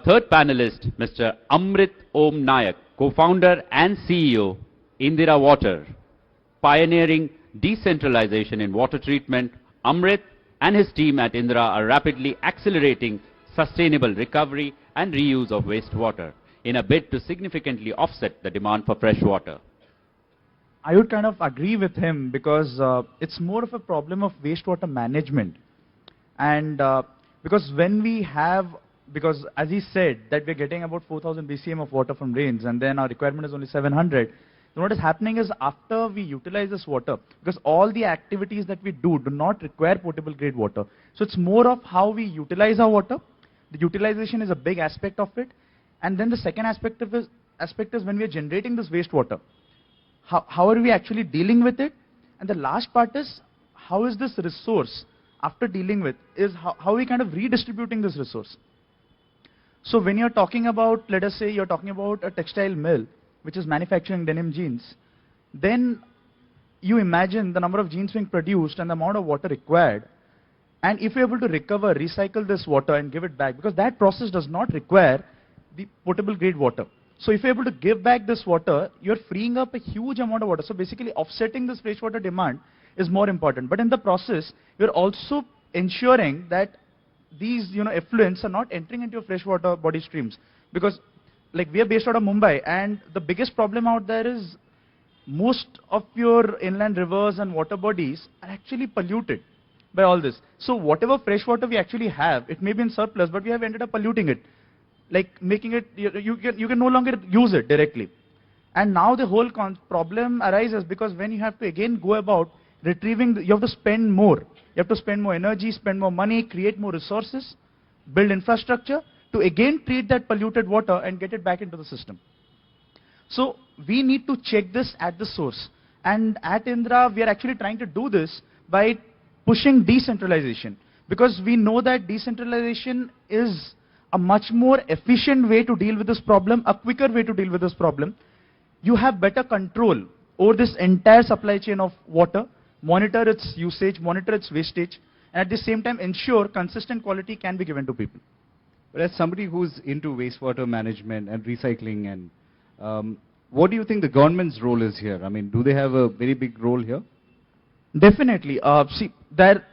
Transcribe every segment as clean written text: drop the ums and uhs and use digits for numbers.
Third panelist, Mr. Amrit Om Nayak, co-founder and CEO, Indra Water. Pioneering decentralization in water treatment, Amrit and his team at Indra are rapidly accelerating sustainable recovery and reuse of wastewater in a bid to significantly offset the demand for fresh water. I would kind of agree with him because it's more of a problem of wastewater management. And because when we have, because as he said, that we're getting about 4,000 BCM of water from rains, and then our requirement is only 700. So what is happening is after we utilize this water, because all the activities that we do not require potable grade water. So it's more of how we utilize our water. The utilization is a big aspect of it. And then the second aspect is when we are generating this wastewater, how are we actually dealing with it? And the last part is, how is this resource, after dealing with, is how are we kind of redistributing this resource? So when you're talking about, let us say you're talking about a textile mill, which is manufacturing denim jeans, then you imagine the number of jeans being produced and the amount of water required. And if you're able to recover, recycle this water and give it back, because that process does not require the potable grade water. So if you're able to give back this water, you're freeing up a huge amount of water. So basically offsetting this freshwater demand is more important. But in the process, you're also ensuring that these effluents are not entering into your freshwater body streams. Because like we are based out of Mumbai, and the biggest problem out there is most of your inland rivers and water bodies are actually polluted by all this. So whatever freshwater we actually have, it may be in surplus, but we have ended up polluting it. Like making it, you can no longer use it directly. And now the whole problem arises because when you have to again go about retrieving, you have to spend more. You have to spend more energy, spend more money, create more resources, build infrastructure to again treat that polluted water and get it back into the system. So we need to check this at the source. And at Indra, we are actually trying to do this by pushing decentralization. Because we know that decentralization is a much more efficient way to deal with this problem, a quicker way to deal with this problem. You have better control over this entire supply chain of water, monitor its usage, monitor its wastage, and at the same time ensure consistent quality can be given to people. But as somebody who's into wastewater management and recycling, and what do you think the government's role is here? I mean, do they have a very big role here? Definitely. See, their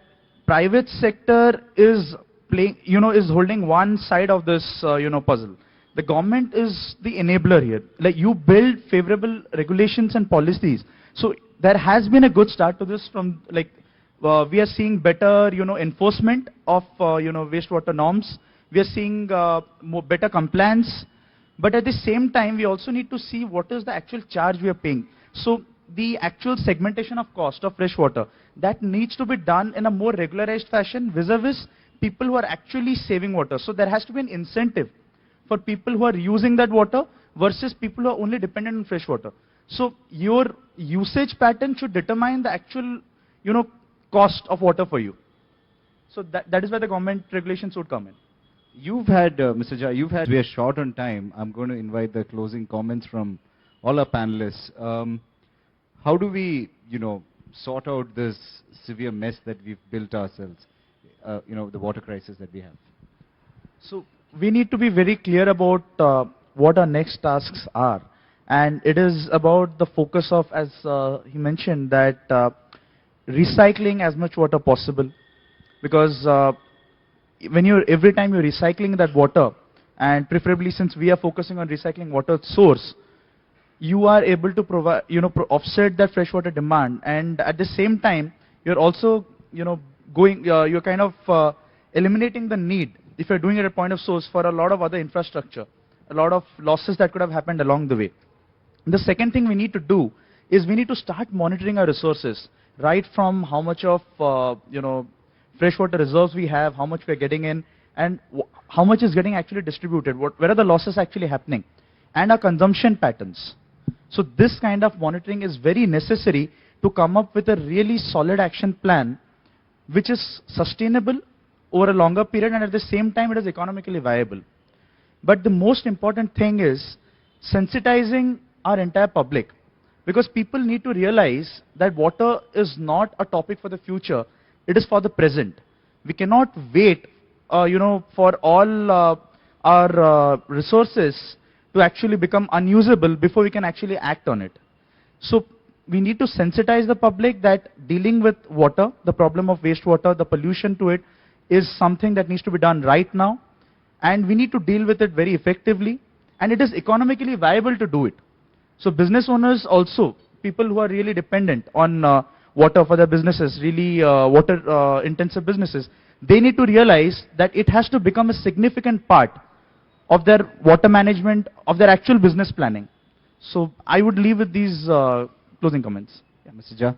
private sector is playing, is holding one side of this, puzzle. The government is the enabler here. Like you build favorable regulations and policies. So there has been a good start to this from like, we are seeing better, enforcement of, wastewater norms. We are seeing better compliance. But at the same time, we also need to see what is the actual charge we are paying. So the actual segmentation of cost of fresh water, that needs to be done in a more regularized fashion vis-a-vis people who are actually saving water. So there has to be an incentive for people who are using that water versus people who are only dependent on fresh water. So your usage pattern should determine the actual, cost of water for you. So that is where the government regulations would come in. You've had, Mr. Jha, we are short on time. I'm going to invite the closing comments from all our panelists. How do we, sort out this severe mess that we've built ourselves? The water crisis that we have. So we need to be very clear about what our next tasks are. And it is about the focus of, as he mentioned, that recycling as much water possible. Because every time you're recycling that water, and preferably since we are focusing on recycling water source, you are able to provide, offset that freshwater demand. And at the same time, you're also, you're kind of eliminating the need, if you're doing it at point of source, for a lot of other infrastructure, a lot of losses that could have happened along the way. The second thing we need to do is we need to start monitoring our resources, right from how much of, freshwater reserves we have, how much we're getting in, and how much is getting actually distributed, where are the losses actually happening, and our consumption patterns. So this kind of monitoring is very necessary to come up with a really solid action plan which is sustainable over a longer period, and at the same time it is economically viable. But the most important thing is sensitizing our entire public, because people need to realize that water is not a topic for the future, it is for the present. We cannot wait for all our resources to actually become unusable before we can actually act on it. So we need to sensitize the public that dealing with water, the problem of wastewater, the pollution to it, is something that needs to be done right now. And we need to deal with it very effectively. And it is economically viable to do it. So business owners also, people who are really dependent on water for their businesses, really water intensive businesses, they need to realize that it has to become a significant part of their water management, of their actual business planning. So I would leave with these closing comments. Yeah, Mr. Jha.